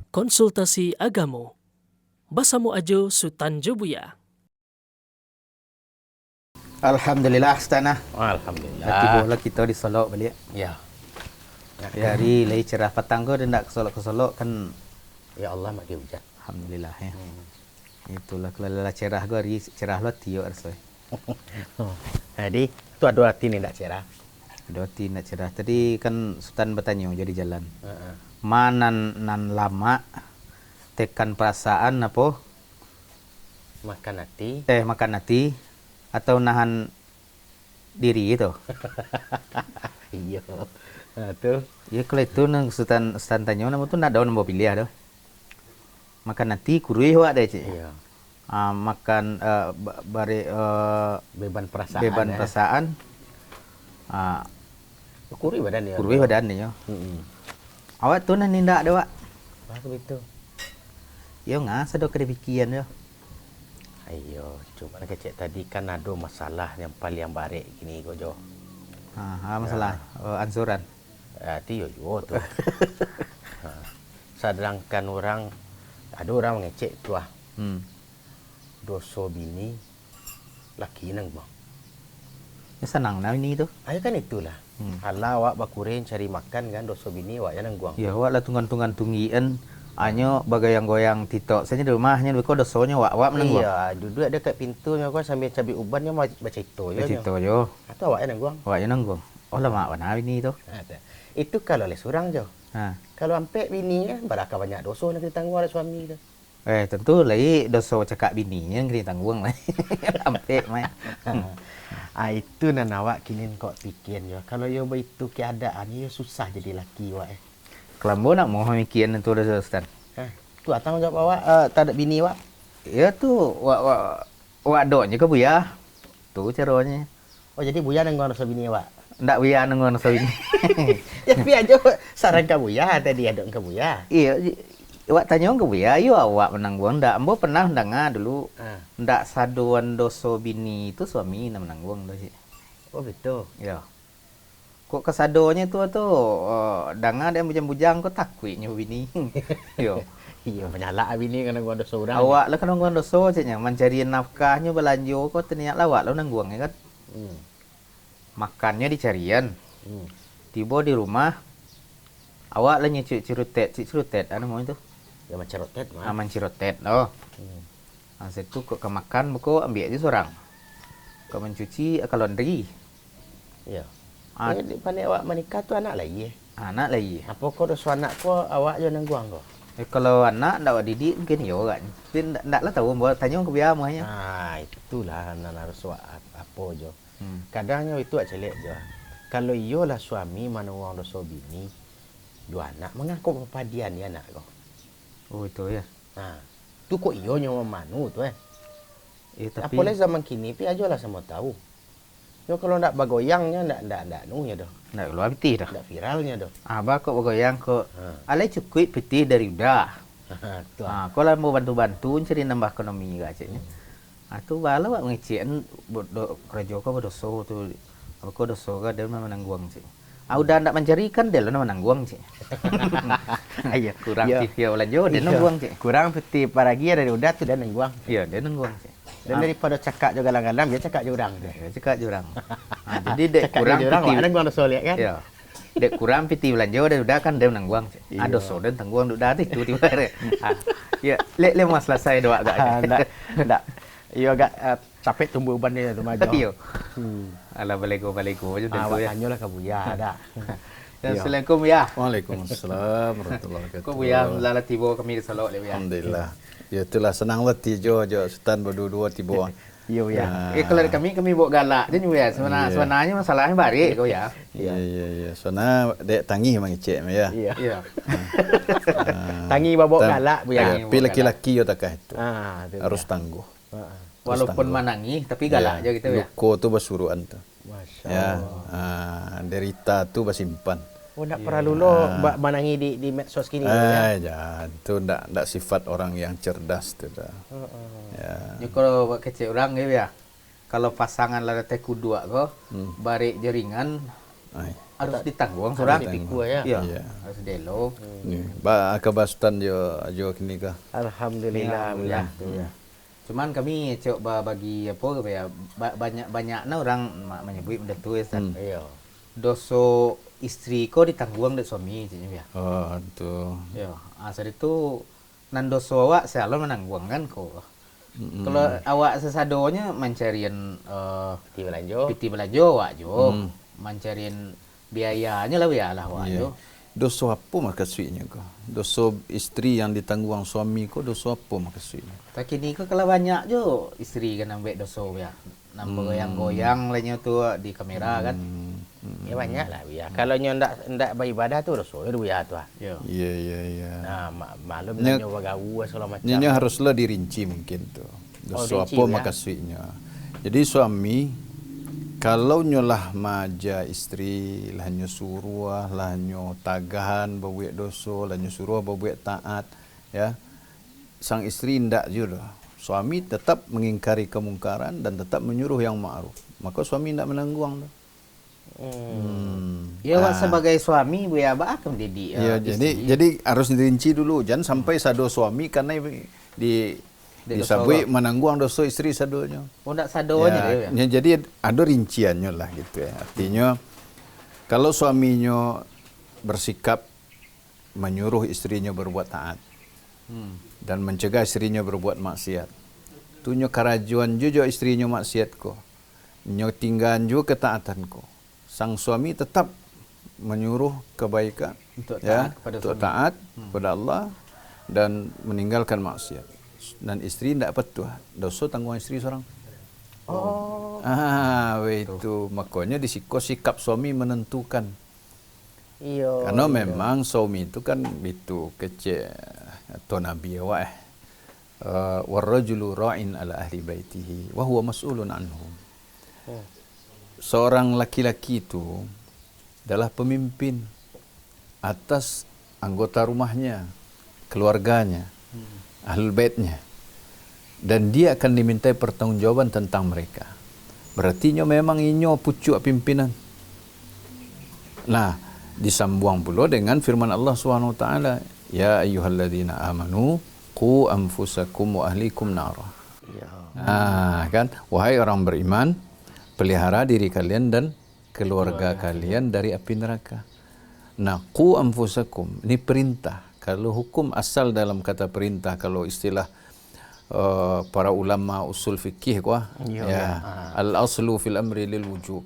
Konsultasi Agamo. Basamu ajo Sutanjo Buya. Alhamdulillah Astana. Alhamdulillah. Nanti bola kita di Solo balik. Ya. Hari lagi cerah petang kau dan nak ke Solo kan. Ya Allah mak dia hujan. Alhamdulillah ya. Itulah kalau cerah kau hari cerah lo tio rasoi. Jadi tu ada hati ni tak cerah. Doti nak cerah. Tadi kan Sultan bertanya jadi jalan. Mana nan lama tekan perasaan apa? Makan hati. Makan hati atau nahan diri itu. Iya. Tu. Ya kalau itu nang Sultan tanya nama tu nak daun mau pilih dah. Makan hati kurui awak deh cik. Iya. Makan Beban perasaan. beban perasaan. Kurui badan dia. Kurui badan dia. Awak tu nan nindak ada awak. Bagus betul. Yo ngas ada kedepikian yo. Ayo, cuma nak cek tadi kan ada masalah yang paling barik gini kau jo. Masalah ansuran. Hati yo tu. Sedangkan ada orang mengecek tu dosa bini laki nang bang. Ya senang nah ini tu. Ayo kan itulah. Allah awak bakurin cari makan kan dosa bini awak yang guang. Ya awak lah tunggan tunggian. Anyo bagayang-goyang titok saja di rumahnya kau dosonya awak menang guang. Iya, duduk dekat pintunya kau sambil cabi ubannya baca itu yo. Itu yo. Atau awak yang guang. Awak yang nanggung. Oh lama mana ini tu. Itu kalau oleh seorang jo. Ha. Kalau ampe bini kan berakal banyak dosa nak ditanggung oleh suami tu. Tentu lagi dosa cakap bini yang kena tanggung lah. Sampai mai. Itu nan awak kini kau fikir jo. Kalau yo begitu keadaan yo susah jadi laki awak. Kelambo nak mau mikirin itu dah Ustaz. Tu tanggung jawab awak tak ada bini awak. Ya tu wak doknya ke buya. Tu caranya. Oh jadi buya nang dosa bini awak. Ndak buya nang so ini. Tapi aja saran ke buya tadi ada ke buya. Iya, awak tanya ke buya, yo awak menanggung ndak ambo pernah dengar dulu. Ndak saduan doso bini itu suami nak menanggung dah sih. Oh betul. Ya. Kok kesadonya tu dengar dia bujang-bujang kok takwiknya bini. Yo. Iya menyalak bini kena gua dosa orang. Awak lah kan nanggung doso caknya mencari nafkahnya belanjo kok ternyata awak lah nanggung ya kan. Makannya dicarian. Tiba di rumah awak lah cirutet anu mau itu. Ya mencerotet mah. Mencirotet. Oh. Situ kok ke makan buku ambil aja seorang. Kau mencuci ke laundry. Ya. Pandai awak menikah tu anak lagi. Anak lagi. Apa kau dosa anak kau awak je nangguang kau? Kalau anak ndak awak didik mungkin yo kan. Tapi ndak lah tahu bawa tanya ke biar mahnya. Itulah nan harus apa jo. Kadangnya itu celek je. Kalau iyo lah suami mana orang dosa bini, dua anak mengaku kepadian dia anak kau. Oh itu ya. Tu kok iyo nyawa manu tu Tapi apalagi zaman kini pi aja lah sama tahu. Yo kalau ndak bagoyangnya ndak nunya dah. ndak keluar piti dah. Ndak viralnya dah. Abah kok begoyang kok. Alai cukup piti dari udah. Tu. Kau lah mau bantu-bantu cari nambah ekonomi gacanya. Tu bala wak ngecien kerja kau berdoso tu. Aku doso ka dia menangguang sih. Udah ndak mencari kan dia lah menangguang sih. Iya Kurang TV lanjut dia nangguang sih. Kurang peti paragi dari udah tu dia nangguang. Iya dia nangguang sih. Dan daripada cakap juga galang-galang dia cakap jurang tu. Cakap jurang. Jadi dek kurang piti. Ada gua doso lihat kan? Iya. Dek kurang piti belanja dia udah kan dia menangguang sih. Ada so dan tangguang udah itu tiba. Ya, le mas selesai doa gak. Ndak. Iyo agak capek tumbuh uban dia tu maju. Iya. Ala balego aja tentu Awak ya. tanyalah ke buya dah. Assalamualaikum ya. Waalaikumsalam warahmatullahi wabarakatuh. Kau buya lala tiba kami di Solo le ya. Alhamdulillah. Ya itulah senang letih jo Sultan berdua tiba. Iya ya. Kalau kami bawa galak je ya. Sebenarnya masalahnya barik kau ya. Iya. Soalnya dek tangi mangicek ya. Iya. Tangi babok galak buya. Tapi laki-laki yo takah itu. Harus tangguh. Walaupun menangi tapi galak aja gitu ya. Luko tu basuruan tu. Masya Ya. Allah. Derita tu basimpan. Oh nak perlu lo menangi di medsos kini ya. Jangan tu ndak sifat orang yang cerdas tu dah. Ya. Jadi kalau kecil orang ya. Kalau pasangan lada teh kudua ko barik jaringan harus ditanggung Harus surang. dipikul ya. Iya. Iya. Harus delo. Ni, ba akabastan jo kini ka. Alhamdulillah Alhamdulillah. tu ya. Cuman kami coba bagi apa ya banyak orang menyebut benda tu ya Ustaz. Iya. Doso istri ko ditanggung dek suami ya. Oh, tu. Ya, asal itu nan doso awak selalu menanggung kan ko. Kalau awak sesadonya mencarian Piti belanja. piti belajo awak jo. Mencarian biayanya lah ya lah awak Iya. jo. Dosa apa maksudnya ko? Dosa istri yang ditanggung suami ko dosa apa maksudnya? Tak kini ko kalau banyak jo istri kan ambil doso ya. Nampak goyang-goyang lainnya tu di kamera kan. Ya banyak lah ya. Kalau nyo ndak beribadah tu dosa ya tu ah. Ya. Iya, iya, iya. Nah, maklum Nya- nyo bergaul segala macam. Nyonya haruslah dirinci mungkin tu. Dosa rinci apa ya. maksudnya? Jadi suami kalau nyolah maja istri, lah nyo suruh, lah nyo tagahan berbuat dosa, lah nyo suruh berbuat taat, ya. Sang istri ndak juga. Suami tetap mengingkari kemungkaran dan tetap menyuruh yang ma'ruf. Maka suami ndak menanggung tu. Ya awak sebagai suami bu ya apa akan mendidik Ya, jadi harus dirinci dulu, jangan sampai sado suami karena di disabui menanggung dosa istri sadonya. Oh ndak sadonya dia ya. Ya, jadi ada rinciannya lah gitu ya. Artinya kalau suaminya bersikap menyuruh istrinya berbuat taat dan mencegah istrinya berbuat maksiat, tu nyo karajuan juga istrinya maksiat ko, nyo tinggal juga ketaatan ko. Sang suami tetap menyuruh kebaikan, Untuk ya, taat kepada untuk suami. taat kepada Allah dan meninggalkan maksiat. Dan istri tidak patuh, dosa tanggung istri seorang. Oh. Itu makanya di sikap suami menentukan. Iya. Karena memang suami itu kan itu kecil atau Nabi awak warrajulu ra'in ala ahli baitihi wa huwa mas'ulun anhum. Seorang laki-laki itu adalah pemimpin atas anggota rumahnya, keluarganya, ahlul baitnya. Dan dia akan dimintai pertanggungjawaban tentang mereka. Berarti memang inyo pucuk pimpinan. Nah, disambung pula dengan firman Allah SWT, ya ayyuhalladzina amanu qu anfusakum wa ahlikum nara. Ya. Kan, wahai orang beriman, pelihara diri kalian dan keluarga kalian dari api neraka. Nah, qu anfusakum ini perintah. Kalau hukum asal dalam kata perintah, kalau istilah para ulama usul fikih al aslu fil amri lil wujub.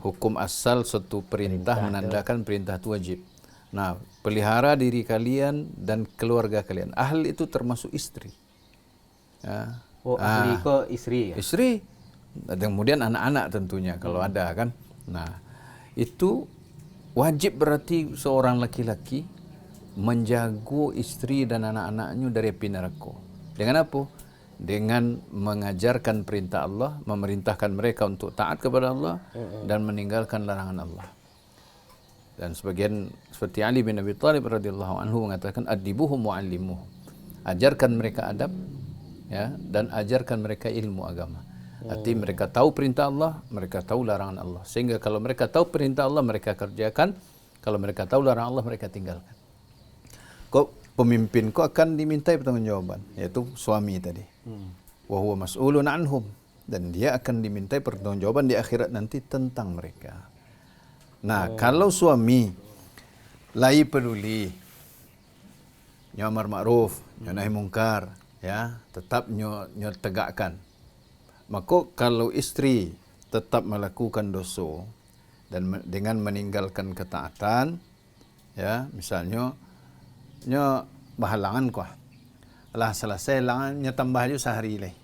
Hukum asal suatu perintah menandakan perintah itu wajib. Nah, pelihara diri kalian dan keluarga kalian. Ahl itu termasuk istri. Ya. Oh ahli ko istri ya. Istri. Dan kemudian anak-anak tentunya kalau ada kan. Nah, itu wajib berarti seorang laki-laki menjaga istri dan anak-anaknya dari api neraka. Dengan apa? Dengan mengajarkan perintah Allah, memerintahkan mereka untuk taat kepada Allah dan meninggalkan larangan Allah. Dan sebagian seperti Ali bin Abi Thalib radhiyallahu anhu mengatakan adibuhum wa'allimuhum. Ajarkan mereka adab ya dan ajarkan mereka ilmu agama. Artinya mereka tahu perintah Allah, mereka tahu larangan Allah. Sehingga kalau mereka tahu perintah Allah mereka kerjakan, kalau mereka tahu larangan Allah mereka tinggalkan. Pemimpin kau akan dimintai pertanggungjawaban, yaitu suami tadi. Wa huwa mas'ulun anhum, dan dia akan dimintai pertanggungjawaban di akhirat nanti tentang mereka. Nah, kalau suami lai peduli, nyo amar ma'ruf, nyo nahi mungkar, ya, tetap nyo tegakkan. Maka kalau istri tetap melakukan dosa dan dengan meninggalkan ketaatan, ya, misalnya nyo bahalangan kuah. Lah selesai langan nyo tambah ju sehari leh.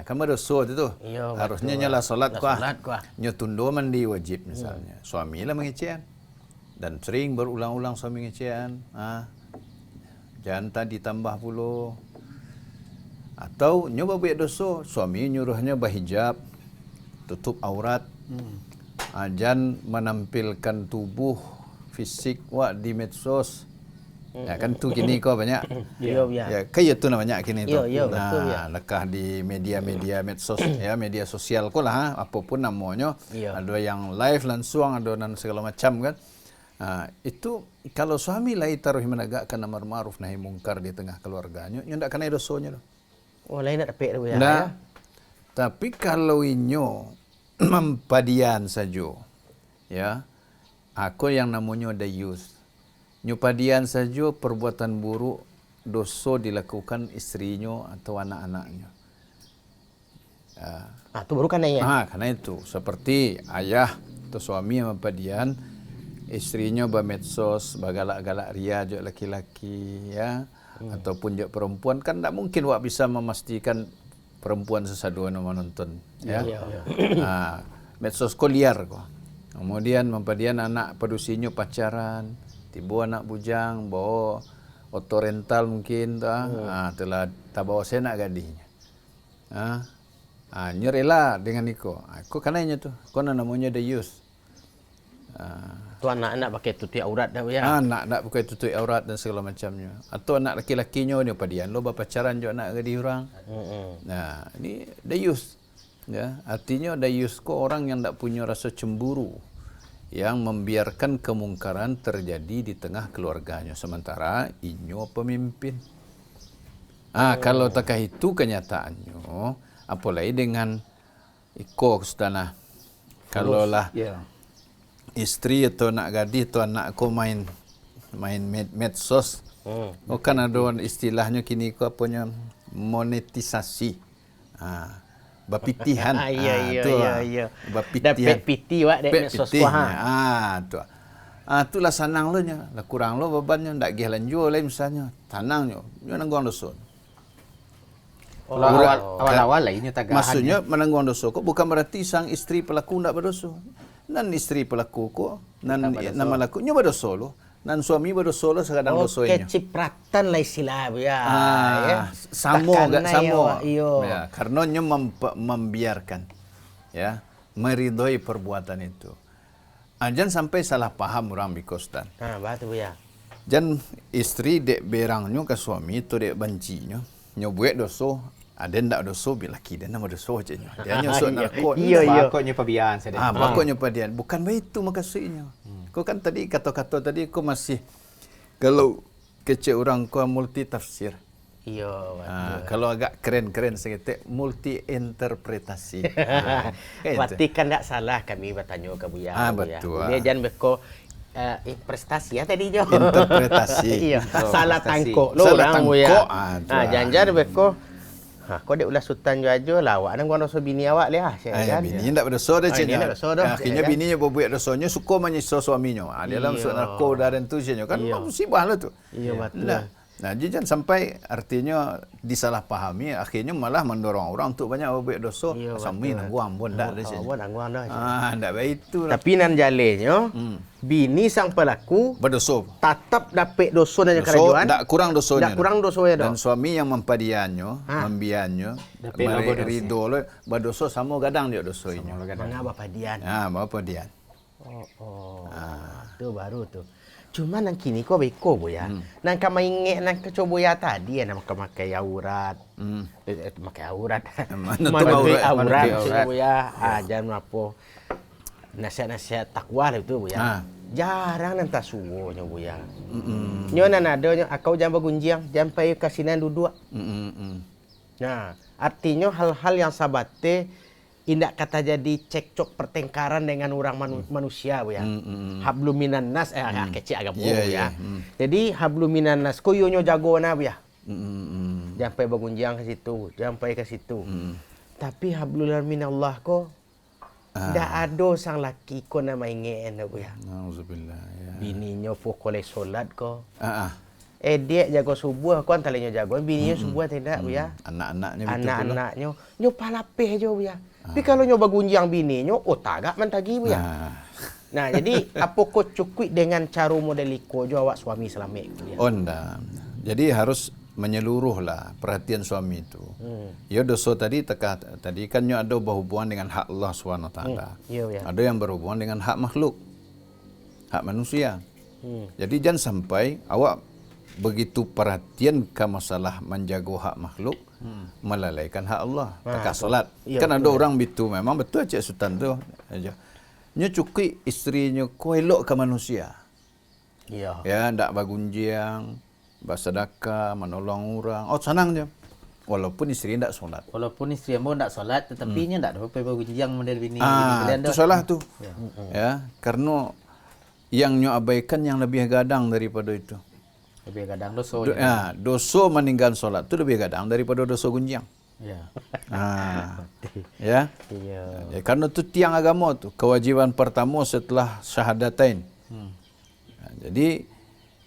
Kamu dosa itu tuh. Iya, Harusnya betul. nyala solat kuah. kuah. Nyo tunduk mandi wajib misalnya. Suami lah mengecehan. Dan sering berulang-ulang suami ngecehan. Jantan ditambah puluh. Atau nyoba buat dosa, suami nyuruhnya berhijab, tutup aurat. Jangan menampilkan tubuh fisik di medsos. Ya kan tu kini kau banyak. Yo ya. Ya, kayak tu namanya kini tu. Yo, betul, ya. Lekah di media-media medsos ya, media sosial ko lah, apapun namanya. Yo. Ada yang live langsung, ada dan segala macam kan. Itu kalau suami lai taruh menegakkan amar ma'ruf nahi mungkar di tengah keluarganya, nyo ndak kena dosanya tu. Oh, lain nak dapet tu ya. Nah, tapi kalau inyo mempadian saja, ya, aku yang namanya dayus. Nyupadian saja perbuatan buruk, dosa dilakukan istrinya atau anak-anaknya. Tu baru kan ya. Karena itu seperti ayah atau suami yang mempadian, istrinya bermedsos, bergalak-galak ria je laki-laki, ya, ataupun je perempuan, kan tak mungkin wak bisa memastikan perempuan sesadu yang menonton, ya. Medsos ko liar ko. Kemudian mempadian anak padusinya pacaran, tiba anak bujang, bawa oto rental mungkin, telah tak bawa senak gadihnya. Nyerela dengan iko. Aku kananya tu, kau namanya dayus. Tu anak-anak pakai tutup aurat dah ya. Anak nak pakai tutup aurat dan segala macamnya. Atau anak laki-lakinya ni padian lo berpacaran jo anak gadis orang. Nah, ini dayus. Ya, artinya dayus ko orang yang tak punya rasa cemburu, yang membiarkan kemungkaran terjadi di tengah keluarganya sementara inyo pemimpin. Kalau takah itu kenyataannya, apalagi dengan iko kustana. Kalau lah istri atau anak gadis atau anak ko main medsos, kan ada istilahnya kini ko apanya monetisasi. Bapitihan. Iya. Bapitihan. Dapat piti wak dek medsos ko tu. Itulah sanang lo nya. Lah kurang lo bebannya ndak gih lanjut lain misalnya. Tanangnya. Nyo nangguang dosa. Awal-awal lah ini tagahan. Maksudnya menangguang dosa kok bukan berarti sang istri pelaku ndak berdosa. Nan istri pelaku ko, nan nama laku nyo berdosa lo. Nan suami berdosa lo sekadang dosanya. Kecipratan lah istilah ya. Samo gak samo. Iyo. Ya, karena nyo membiarkan, ya, meridhoi perbuatan itu. Jangan sampai salah paham orang bikostan. Betul ya. Jangan istri dek berangnya ke suami itu dek bencinya, nyo buat dosa. Ada ndak dosa bila laki dia nama dosa je nyo. Dia nyo sok narkot. Iya. Bakoknya pabian saya. Bakoknya padian. Bukan begitu maksudnya. Kau kan tadi kata-kata tadi kau masih kalau kecil orang kau multi tafsir. Iya. Kalau agak keren-keren sedikit multi interpretasi. Berarti kan tak salah kami bertanya ke Buya. Betul. Dia jangan beko prestasi ya tadi jo. Interpretasi. Iya. Salah tangkok lo orang Buya. Jangan beko. Kau dek ulah sultan jo aja lah. Awak nang gua dosa bini awak leh. Bini ndak berdosa dah cenya. Akhirnya bininya berbuat dosanya suka menyiksa suaminya. Dia lah masuk narko dan tu cenya kan musibah lah tu. Iya betul. Nah, jangan sampai artinya disalahpahami, akhirnya malah mendorong orang untuk banyak berbuat dosa. Sami nangguang pun ndak ada cenya. Nangguang dah. Ndak baik itu. Tapi nan jalenyo bini sang pelaku berdosa. Tetap dapat dosa dan kerajaan. Tak kurang dosanya. Tak kurang dosanya dan suami yang mempadiannya, membiannya, ridho berdosa sama gadang dia dosanya. Mengapa padian? Bapa dian. Itu baru tu. Cuma nang kini kau beko Buya. Nang kau ingat nang kecoba ya tadi nak makai aurat. Makai aurat. Makai aurat Buya. Jangan apa. Nasihat-nasihat takwa itu Buya. Jarang nan tak suwonya Buya. Nyo nan ada nyo akau jangan bergunjing, jangan payah kasinan duduk. Nah, artinya hal-hal yang sabate indak kata jadi cekcok pertengkaran dengan orang manusia Buya. Hablum minan nas kecil agak bohong ya. Jadi hablum minan nas ko yo nyo jago na Buya. Jangan payah bergunjing ke situ, jangan payah ke situ. Tapi hablul minallah ko ndak ada sang laki ko na maingen Buya. Nauzubillah ya. Bininya pokole solat ko. Dia jago subuh ko antalanya jago, bininya subuh tidak Buya. Anak-anaknya nyo palapeh jo Buya. Tapi kalau nyoba gunjang bininya, tagak mentagi Buya. Nah, jadi apa kau cukup dengan cara model iko jo awak suami selama Buya? Ndak. Jadi harus menyeluruhlah perhatian suami itu. Ya dosa tadi kan nyo ada berhubungan dengan hak Allah SWT. Ada yang berhubungan dengan hak makhluk. Hak manusia. Jadi jangan sampai awak begitu perhatian ke masalah menjaga hak makhluk, melalaikan hak Allah. Takkan solat. Ya, Kan ada orang begitu, memang betul Cik Sultan tu aja. Nya cuki isterinya ko elok ke manusia. Ya. Ya, ndak bagunjiang, bersedekah, menolong orang. Oh, senang je. Walaupun isteri ndak solat. Walaupun istri ambo ndak solat, tetapi nya ndak ada apa-apa gunjang model bini kalian Itu dah. salah tu. Ya, karena yang nyo abaikan yang lebih gadang daripada itu. Lebih kadang dosa. Dosa meninggal solat tu lebih gadang daripada dosa gunjang. Ya. Ya. Iya. Ya, karena tu tiang agama tu, kewajiban pertama setelah syahadatain. Jadi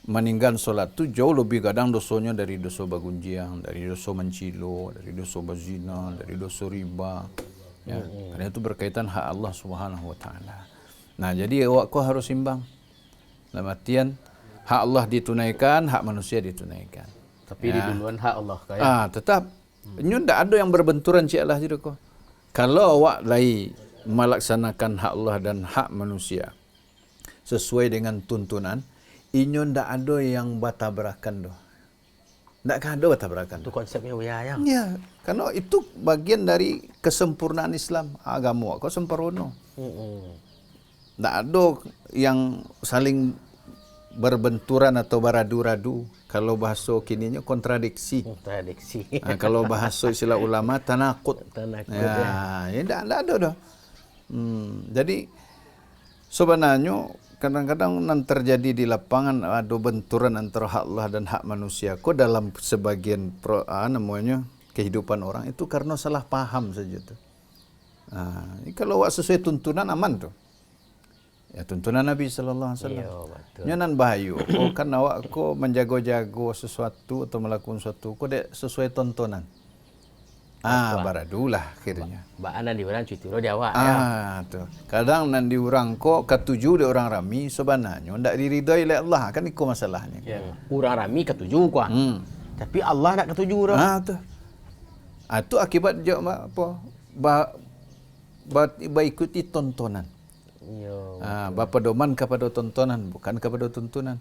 meninggal solat tu jauh lebih gadang dosanya dari dosa bagunjiang, dari dosa mencilo, dari dosa berzina, dari dosa riba. Ya. Karena itu berkaitan hak Allah Subhanahu wa taala. Nah, jadi awak kau harus imbang. Dalam artian hak Allah ditunaikan, hak manusia ditunaikan. Tapi di duluan hak Allah kaya. Tetap. Nyo ndak ada yang berbenturan cik Allah jadi kau. Kalau awak lai melaksanakan hak Allah dan hak manusia sesuai dengan tuntunan, inyo ndak ada yang batabrakan doh. Ndak ada batabrakan. Itu konsepnya Buya ya. Ya, karena itu bagian dari kesempurnaan Islam. Agama kau sempurna. Ndak ada yang saling berbenturan atau beradu-radu. Kalau bahasa kininya kontradiksi. Kontradiksi. Kalau bahasa istilah ulama tanakut. Tanakut, ya ndak ada dah. Jadi sebenarnya kadang-kadang nan terjadi di lapangan ada benturan antara hak Allah dan hak manusia. Kok dalam sebagian namanya kehidupan orang itu karena salah paham saja tu. Kalau awak sesuai tuntunan aman tu. Ya tuntunan Nabi sallallahu alaihi wasallam. Iya, betul. Nyanan bahayu. Oh kan awak ko menjago-jago sesuatu atau melakukan sesuatu ko dek sesuai tontonan. Baradulah akhirnya. Mbak Ana di orang cuti lo di awak ya. Tu. Kadang nan diurang ko ketujuh di orang rami sebenarnya ndak diridai oleh Allah kan iko masalahnya. Ya. Urang rami ketujuh kuah. Tapi Allah nak ketujuh dah. Tu. Itu akibat je apa? Ikuti tontonan. Iya. Berpedoman kepada tontonan bukan kepada tuntunan.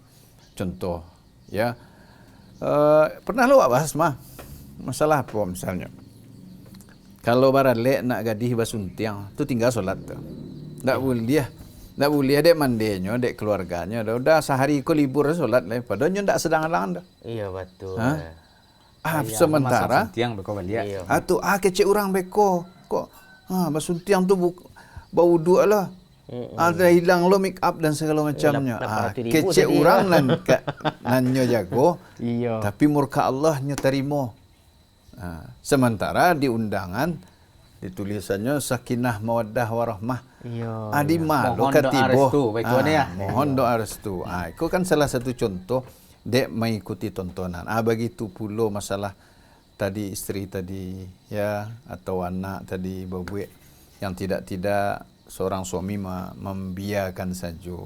Contoh, ya. Pernah lu bahas masalah apa misalnya? Kalau barat lek nak gadih basuntiang, tu tinggal solat tu. Tak boleh dek mandenya, dek keluarganya. Udah sehari ko libur solat le, padahal ndak sedang alang dah. Iya betul. Sementara tiang beko balia. Iya. Kecek orang beko. Kok basuntiang tu bau dua lah. Ada hilang lo make up dan segala macamnya. Kecek orang nan nyo jago. Iya. Tapi murka Allah nyo terima. Sementara di undangan ditulisannya sakinah mawaddah warahmah. Iya. Adi malu Mohon katibo. doa restu, baik ya. Mohon doa restu. Itu kan salah satu contoh dek mengikuti tontonan. Begitu pula masalah tadi isteri tadi ya atau anak tadi babuek yang tidak seorang suami membiarkan saja.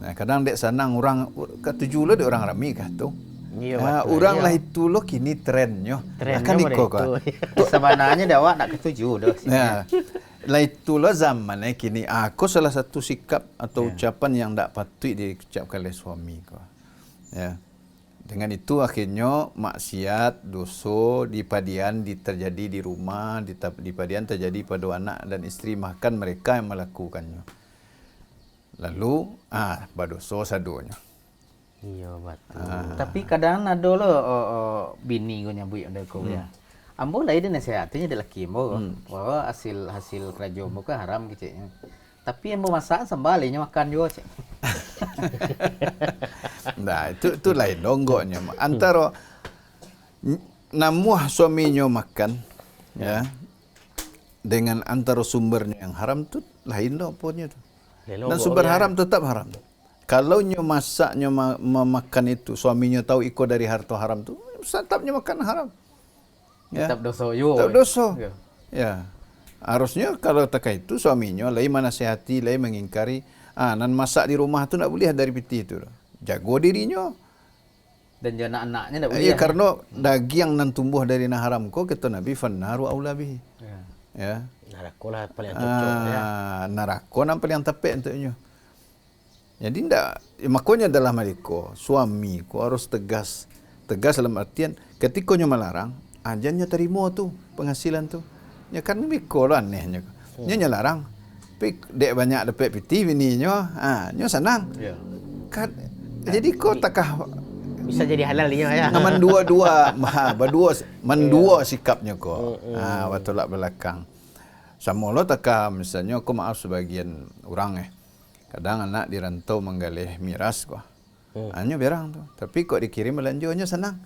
Nah, kadang dek sanang orang ketujuh lo dek orang rami kah tu. Iya, orang lah itu lo kini trennya. Kan iko kan. Sebenarnya dawa nak ketujuh dah. Nah, lah itu lo zaman kini aku salah satu sikap atau ucapan yang tak patut diucapkan oleh suami ko. Ya. Dengan itu akhirnya maksiat, dosa, dipadian terjadi di rumah, dipadian terjadi pada anak dan isteri, bahkan mereka yang melakukannya. Lalu, berdosa sadonya. Iya betul. Tapi kadang ada lo bini gue nyambut ada kau ya. Ambo lah dia nasihatnya dia laki ambo bahwa hasil kerja ambo kan haram gitu. Tapi ambo masak sembalinya makan juga cik. Nah, itu lain donggoknya. Antara namuh suaminya makan ya dengan antara sumbernya yang haram tu lain loh pokoknya tu. Dan sumber haram tetap haram. Kalau nyo masaknya memakan itu suaminya tahu iko dari harta haram tu, tetapnya makan haram. Ya. Tetap dosa yo. Tetap dosa. Ya. Harusnya kalau tak itu suaminya lain menasihati, lain mengingkari. Nan masak di rumah tu nak boleh dari piti itu. Jago dirinya. Dan jangan anak-anaknya tak boleh. Iya, karena daging nan tumbuh dari haram ko kata Nabi fannaru aula bihi. Ya. Neraka lah paling cocok ya. Neraka nan paling tepat untuknya. Jadi makanya dalam hal suami ko harus tegas dalam artian ketika nyo melarang, ajannya terima tu penghasilan tu. Ya kan miko lah anehnya. Nyo larang, pik dek banyak dapat piti bini nyo, nyo senang. Ya. Kan, jadi ko takah Bisa jadi halal dia ya. ngaman mendua sikapnya ko. Waktu lak belakang. Sama lo takah misalnya ko maaf sebagian orang kadang anak di rantau menggalih miras ko. Hanya berang tu. Tapi kok dikirim belanjanya senang.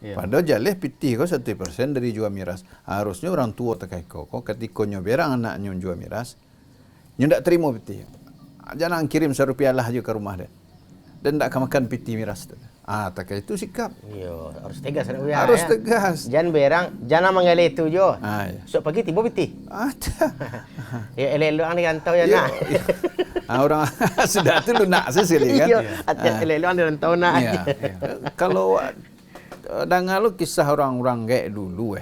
Ya. Padahal jaleh pitih ko 1% dari jual miras. Harusnya orang tua takai ko ketika nyo berang anaknya jual miras, nyo ndak terima pitih. Jangan kirim Rp1 lah je ke rumah dia. Dan ndak akan makan pitih miras tu. Takai itu sikap. Yo, harus tegas nak buya. Harus tegas. Jangan berang, jangan mengalih itu jo. Ya. Sok pagi tiba piti. Ada. Ya elok ang dirantau ya nak. Orang sudah tu lunak sekali kan. Iya, elok ang dirantau nak. Ya. Kalau dengar lu kisah orang-orang kayak dulu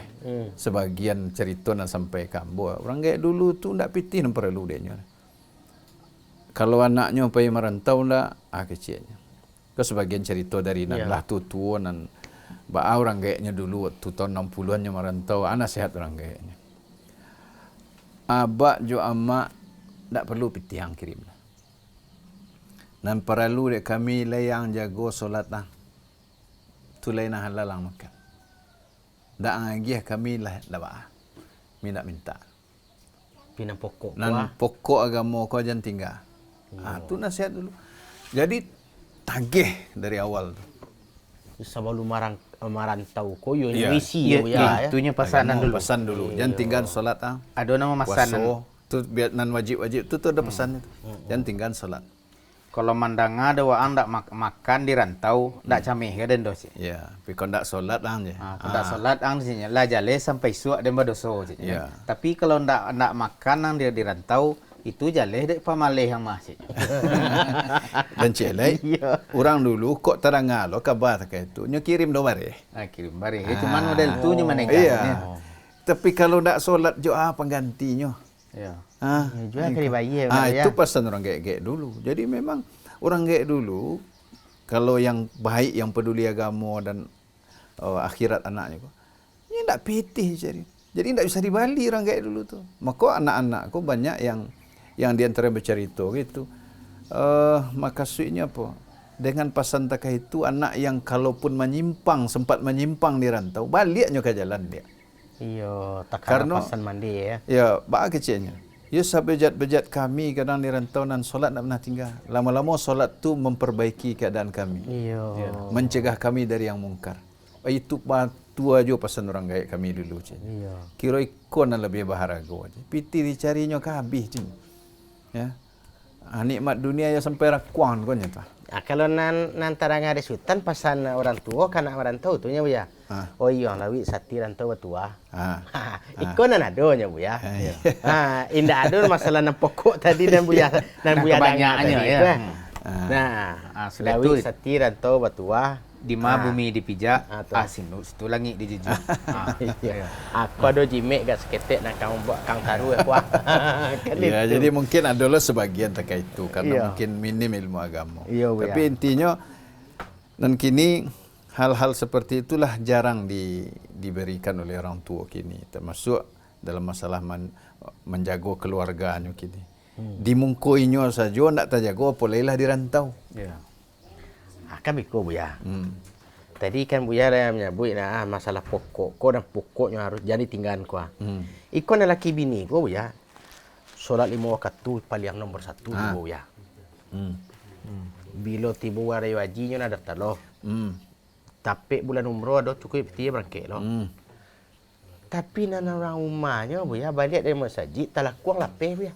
sebagian cerita nak sampai kambo. Orang kayak dulu tu ndak pitih nak perlu dia. Kalau anaknya pergi merantau ndak kecilnya. Ke sebagian cerita dari lah tuan dan orang kayaknya dulu waktu tahun 60-an merantau, anak sehat orang kayaknya. Abak jo amak tak perlu pitih kirim. Dan perlu dek kami layang jago solat lah. Tu lain halal lang makan. Tak lagi kami lah dah minta. Pinang pokok. Nan pokok agama kau jangan tinggal. Tu nasihat dulu. Jadi tagih dari awal tu. Sebelum marantau ko yo Ya. misi Ya, yo ya. itunya pesanan dulu. Pesan dulu. Jangan tinggal solat Ada nama pesanan. puasa tu biar nan wajib tu ada pesannya tu. Jangan tinggal solat. Kalau mandanga ada waan ndak makan di rantau, ndak cameh ke den dos. Ya, tapi kalau ndak solat je. Ndak salat ang di sini lah jale sampai suak dan berdosa je. Ya. Tapi kalau ndak makan ang di rantau, itu jale dek pamaleh yang masih. Dan celai, orang dulu kok terang lo kabar kayak itu, nyo kirim do bare. Kirim bare. Cuman model tu nya mana Iya. Tapi kalau ndak solat jo penggantinya. Ya. Jual kali bayi Itu pesan orang kayak dulu. Jadi memang orang kayak dulu kalau yang baik, yang peduli agama dan akhirat anaknya kok. Ini ndak pitih jadi. Jadi ndak bisa dibali orang kayak dulu tuh. Maka anak-anak kok banyak yang di antara bercerita gitu. Maksudnya apa? Dengan pesan takah itu anak yang kalaupun sempat menyimpang di rantau, baliknya ke jalan dia. Iya, Karena pasan mandi ya. Ya, bak kecilnya. Ya bejat kami kadang di rantau dan solat tak pernah tinggal. Lama-lama solat tu memperbaiki keadaan kami. Iya. Mencegah kami dari yang mungkar. Itu batu aja pesan orang gaya kami dulu. Iya. Kira ikon lebih baharaga aja. Piti dicarinya ke habis. Ya. Nikmat dunia ya sampai rakuan konya ta. Kalau nan tarang ada sultan pasan orang tua kan orang tahu tu nya bu ya. Oh iya lawi sati rantau batua. Ikon nan adonya bu ya. Indah ado masalah nan pokok tadi dan bu ya kebanyakannya ya. Nah, sudah lawi tu. sati rantau batua. Di ma bumi dipijak, tu. situ langit dijujur. Iya. Aku ada jimek gak seketek nak kang buat kang taru ya puah. Ya, jadi mungkin adalah sebagian terkait itu karena Iya. mungkin minim ilmu agama. Iya, Bu, Tapi ya. intinya dan kini hal-hal seperti itulah jarang diberikan oleh orang tua kini, termasuk dalam masalah menjaga keluarganya kini. Dimungkoinya saja ndak terjaga apalagi di rantau. Ya. Kan biko bu ya. Tadi kan bu ya dah menyebut masalah pokok. Kau dan pokoknya harus jadi tinggalan kau. Ikon lelaki bini kau bu ya. Solat 5 waktu tu paling nomor 1 bu ya. Bila tiba warai wajinya nak daftar loh. Tapi bulan umroh ada cukup dia berangkat loh. Tapi nana orang rumahnya bu ya balik dari masjid talakuang lapeh bu ya.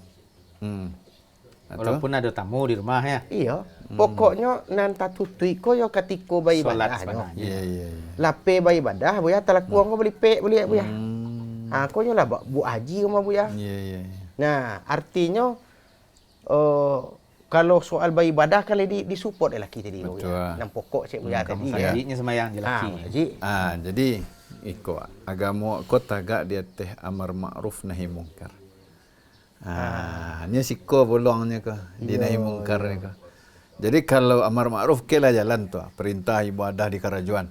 Walaupun ada tamu di rumah ya. Iya. Pokoknya nan tatutui ko yo katiko bayi Solat badahnya. Iya. Lape bayi badah bu ya talakuang ko beli pek beli bu ya. Ko nyo lah bu haji ko bu ya. Iya. Nah, artinya kalau soal bayi badah kali disupport lelaki tadi bu ya. Nang pokok cik bu ya tadi ya. Sajinya semayang jelaki. Haji. Jadi iko agama ko tagak dia teh amar ma'ruf nahi mungkar. Nya siko bolongnya ko di nahi mungkar ni ko. Jadi kalau amar ma'ruf kelah jalan tu, perintah ibadah di kerajuan.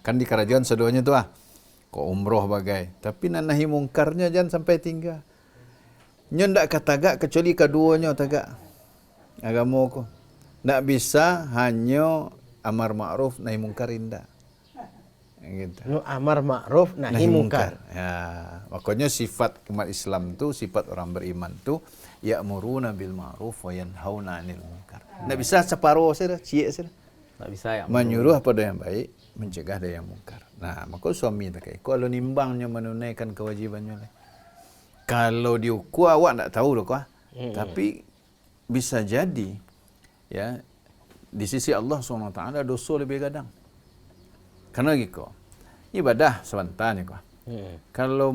Kan di kerajuan sedonya tu ko umroh bagai. Tapi nak nahi mungkarnya jangan sampai tinggal. Nyo ndak katagak kecuali keduanya tagak. Agama ko. Ndak bisa hanya amar ma'ruf nahi mungkar indah. Gitu. Nu amar ma'ruf nahi mungkar. Ya, makanya sifat umat Islam tu, sifat orang beriman tu ya'muruna bil ma'ruf wa yanhauna 'anil munkar. Enggak bisa separuh saja, cie saja. Tak bisa ya. Menyuruh pada yang baik, mencegah dari yang mungkar. Nah, maka suami tak kaya. Kalau nimbangnya menunaikan kewajibannya lah. Kalau diukur awak tak tahu dah kau. Tapi bisa jadi ya di sisi Allah SWT dosa lebih gadang. Karena gitu, ibadah sebentar kau. Kalau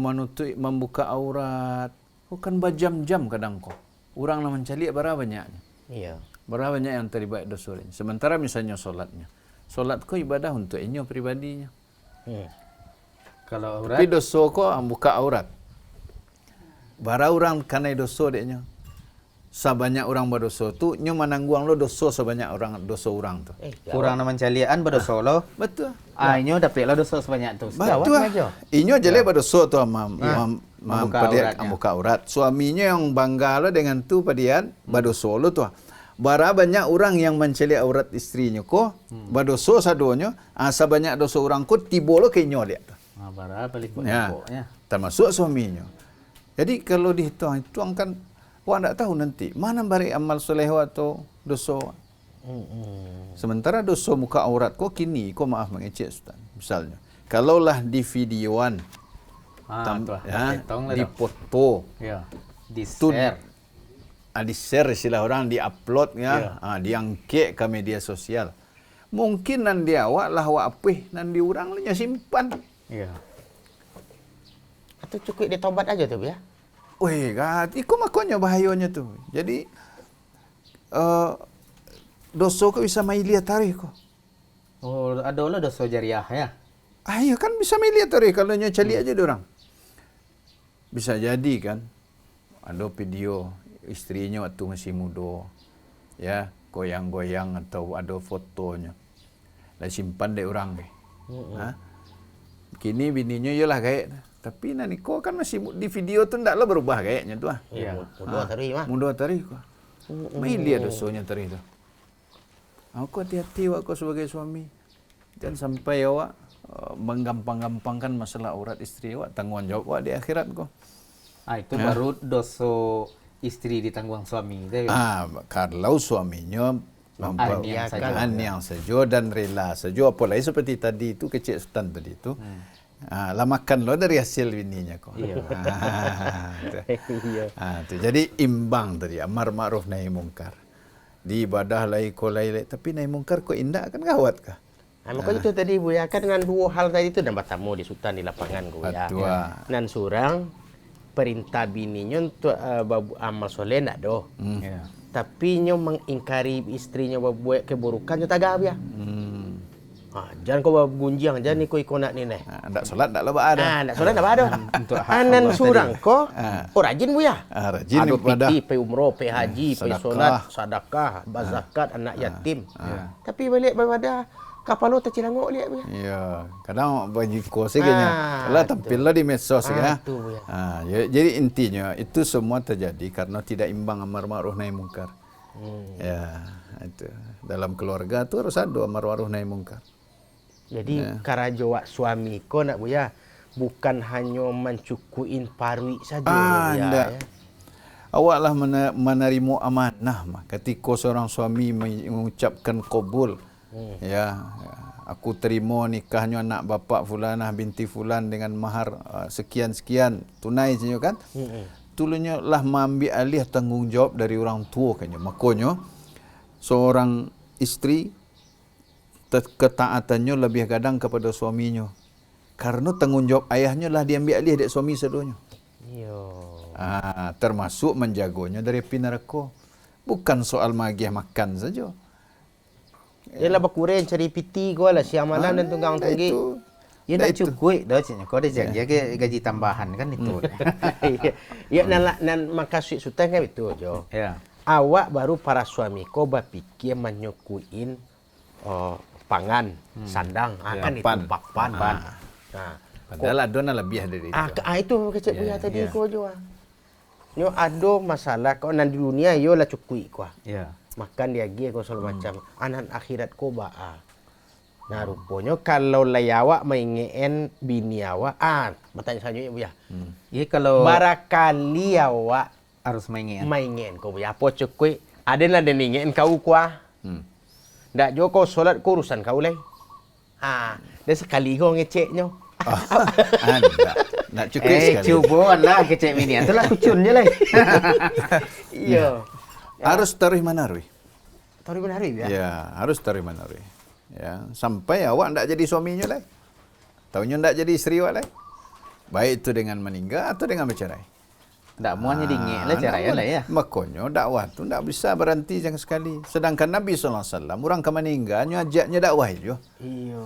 membuka aurat, bukan berjam-jam kadang kau. Orang nak mencari berapa banyaknya. Iya. Berapa banyak yang terlibat dosa ini. Sementara misalnya solatnya. Solat kau ibadah untuk inyo pribadinya. Kalau aurat, Tapi dosa kau buka aurat. Bara orang karena dosa deknya. Sebanyak orang berdosa tu, nyo menangguang lo dosa sebanyak orang dosa orang tu. kurang nama calian berdosa lo. Betul. Inyo dapat lo dosa sebanyak tu. Betul. Inyo jelek berdosa tu membuka aurat. Suaminya yang bangga lo dengan tu padian berdosa lo tu. Bara banyak orang yang menceli aurat istrinya ko, berdosa sadonya, sebanyak dosa orang ko tibo lo ke inyo dia tu. Bara balik Ya. Termasuk suaminya. Jadi kalau dihitung kan awak tak tahu nanti mana bari amal soleh atau dosa. Sementara dosa muka aurat kau kini kau maaf mengecek Ustaz. Misalnya, kalaulah di videoan, di foto, di share, di share istilah orang, di upload diangkat ke media sosial. Mungkin nanti awak lah awak apih nanti orang lah simpan. Iya. Atau cukup dia tobat aja tu ya. Weh, itu makanya bahayanya tu. Jadi dosa kau bisa mai lihat tarikh kau. Oh, ada lo dosa jariah ya. Ayo kan bisa mai lihat tarikh kalau nya cali aja dorang. Bisa jadi kan ada video istrinya waktu masih muda. Ya, goyang-goyang atau ada fotonya. Lah simpan dek orang deh. Kini bininya yalah kayak tapi nanti kau kan masih di video tu ndaklah berubah kayaknya tu Iya. Mudah tadi mah. Mudah tarikh kau. Mai lihat dosanya tarikh tu. Aku hati-hati awak sebagai suami. Jangan sampai awak menggampang-gampangkan masalah aurat istri awak, tanggungan jawab awak di akhirat kau. Itu baru dosa istri ditanggung suami. Kalau suaminya yang sejo dan rela sejo, apalagi seperti tadi itu kecil Sultan tadi itu. Lamakan lo dari hasil bininya kok. Iya. Jadi imbang tadi amar ma'ruf nahi mungkar. Di ibadah lai ko lai, tapi nahi mungkar ko indah kan gawat kah? Makanya itu tadi Bu ya, kan dengan dua hal tadi itu dan bertemu di Sultan di lapangan Bu ya. Dan surang perintah bininya untuk amal soleh nak doh. Tapi nyo mengingkari istrinya buat keburukan nyo tagap ya. Jangan kau gunjang, jangan kau nak ni neh. Ndak solat ndak loba ada. Ndak solat ndak ada. Anan surang ko, rajin Bu ya. Rajin ibadah. Pi umroh, pi haji, pi solat, sedekah, zakat anak yatim. Tapi balik pada kapal lo tercilangok lihat Bu ya. Iya, kadang bagi kos kayaknya. Lah tampillah di medsos ya. Jadi intinya itu semua terjadi karena tidak imbang amar ma'ruf nahi mungkar. Ya, itu. Dalam keluarga tu harus ada amar ma'ruf nahi mungkar. Jadi karajo suami ko nak Bu ya, bukan hanya mencukuin parwi saja ya. Awaklah menerima amanah mah. Ketika seorang suami mengucapkan qabul, aku terima nikahnya anak bapa fulanah binti fulan dengan mahar sekian-sekian tunai saja kan. Tulunya lah mengambil alih tanggungjawab dari orang tua kayaknya. Makanya seorang istri ketaatannya lebih gadang kepada suaminya. Karena tanggungjawab ayahnya lah diambil alih dari suami seduanya. Termasuk menjaganya dari api neraka. Bukan soal magiah makan saja. Yalah berkurang cari piti kau lah si amalan dan tunggang tinggi. Ya dah cukup dah caknya. Kau ada janji gaji tambahan kan itu. Ya nan makasih Sultan kan itu jo. Ya. awak baru para suami ko berpikir menyukuin pangan, sandang, kan itu Papan. papan. Nah, Padahal adona lebih dari itu. itu kecil punya Ya, tadi ya. ko jo. Nyo ada masalah kau nan di dunia yo lah cukui ko. Ya. Makan dia gi ko segala macam. Anan akhirat ko baa. Nah, rupanya kalau layawak maingeen bini awak, bertanya selanjutnya Bu ya. Iya kalau Barakali awak harus main maingeen ko Bu ya. Apa cukui? Ada lah den ingeen kau kuah. Hmm. Ndak jo kau solat ko urusan kau leh. Dan sekali kau ngeceknya. Nak cukup sekali. Cubuan lah kecek mini. Itulah kucun je lah. Iya. Harus tarikh manarwi. Tahu benar ya? Ya, harus tarikh manarwi. Ya, sampai awak ndak jadi suaminya lah. Taunya ndak jadi istri awak lah. Baik itu dengan meninggal atau dengan bercerai. Tak muanya dingin lah cara ya lah ya. Makanya dakwah tu ndak bisa berhenti jangan sekali. Sedangkan Nabi SAW orang ke meninggalnya ajaknya dakwah je. Iya.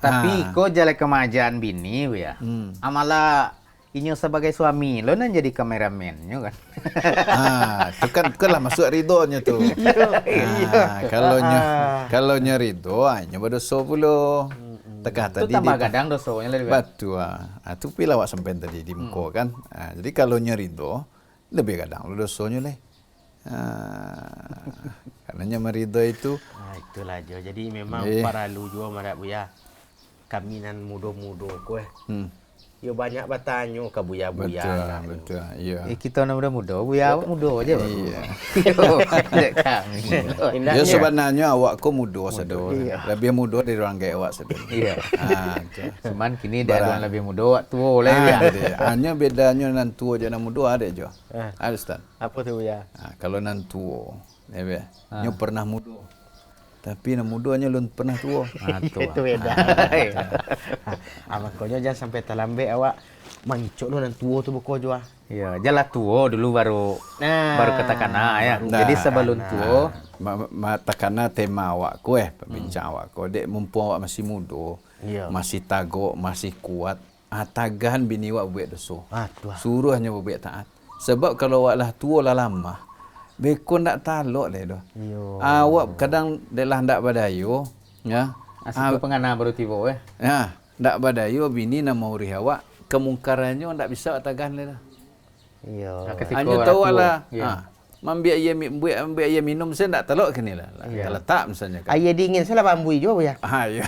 Tapi kau jalan kemajaan bini ya. Amalah inyo sebagai suami lo nan jadi kameramennya kan. Itu kan lah masuk ridhonya tu. Kalau nya ridho hanya berdosa pula. Tekah Itu tadi tambah gadang dosonya lebih. Betul. Itu pila awak sampai tadi di muka kan. Jadi kalau nya ridho lebih kadang lu dosanya leh. Karenanya meridho itu Itulah Jo. Jadi memang para lu juga marak Bu ya. Kami nan mudo-mudo kowe. Yo banyak bertanya ke buya-buya. betul. Iya. Kita nak muda-muda, buya awak muda aja. Iya. Kami. Ya sebenarnya awak ko muda sedar. Iya. Lebih muda dari orang gaya awak sedar. Iya. Tu. Cuman kini dia orang lebih muda, awak tua lah ya. Hanya bedanya nan tua je nan muda ada je. Ada Ustaz. Apa tu Buya? Kalau nan tua, ya nyo pernah muda. Tapi nan muda nya lun pernah tua. Itu beda. Makanya jangan sampai terlambat awak mancuk lu nan tua tu buko jua. Iya, jalan tua dulu baru katakan ya. Jadi sebelum tua Takana tema awak ko pembincang awak ko dek mumpung awak masih muda, masih tagok, masih kuat, tagahan bini awak buat dosa. Suruh hanya buat taat. Sebab kalau awak lah tua lah lama, beko ndak talok le doh. Awak kadang delah ndak badayo, ya. Asal pengana baru tiba Ya, ndak badayo bini nak mau rih awak, kemungkarannya ndak bisa awak tagahan le dah. Iya. Hanya tahu lah. Mambiak ia minum saya ndak telok kini lah. Letak misalnya kan. Air dingin saya lah bambui juga ya. Ya.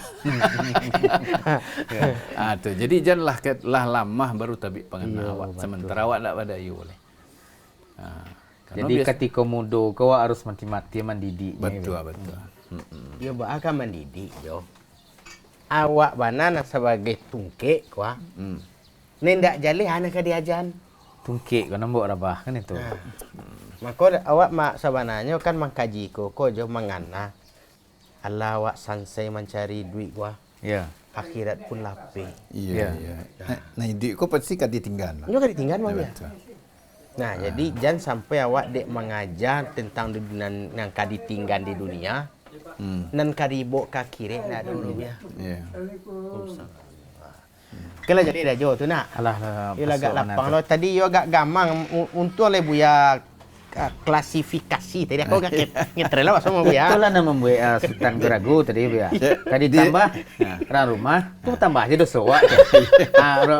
Tu. Jadi janganlah lama baru tabik pengena awak. Sementara awak ndak badayo boleh. Jadi ketika muda kau harus mati-mati mendidik. Betul. Dia akan mendidik jo. Awak bana sebagai tungkek kuah. Nendak jali hana ka diajan. Tungkek kau nambok rabah kan itu. Maka awak mak sebenarnya kan mengkaji ko jo mangana. Allah awak sansai mencari duit kuah. Ya. Akhirat pun lapih. Iya. Nah, duit kau pasti kan ditinggal. Nyo kan ditinggal mah ya. Betul. Nah, jadi jangan sampai awak dek mengajar tentang yang kadi tinggal di dunia. Nan karibo ka kire nak dulu ya. Ya. Kalau jadi dah jo tu nak. Alah. Yo agak lapang lo. Tadi yo agak gamang untuk le buya klasifikasi tadi aku agak ngetrela sama buya. Itulah nama membuat Sultan Geragu tadi ya. Tadi tambah ran rumah, tu tambah aja dosa wak.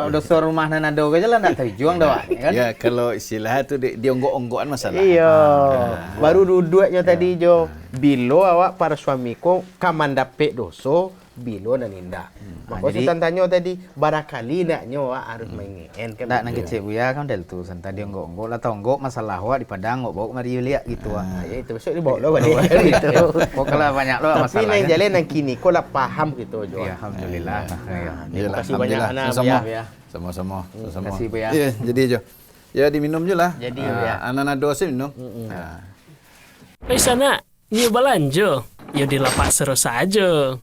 Dosa rumah nan ada aja lah nak terjuang dah wak kan. Ya, kalau istilah tu dia onggok-onggokan masalah. Iya. Baru duduknya tadi jo. Bilo awak para suamiku kamandapek doso bilo dan indah. Maka jadi- Sultan tanya tadi barakali naknya awak harus main kan. Tak nak kecil buya kan del tu santa dia onggok lah tonggok masalah wak di Padang ngok mari lihat gitu Ya itu besok dibawa lo balik. Gitu. Pokoknya banyak lo Tapi masalah. nang jalan nang kini kau lah paham gitu jo. Ya, alhamdulillah. Terima kasih banyak anak Sama-sama. buya. Sama-sama. Terima kasih, Bu, ya. Iya, jadi jo. Ya diminum je lah. Jadi, Bu, ya. Anak-anak dosa minum. Sana, nyoba lanjut. Yo di lapak seru saja.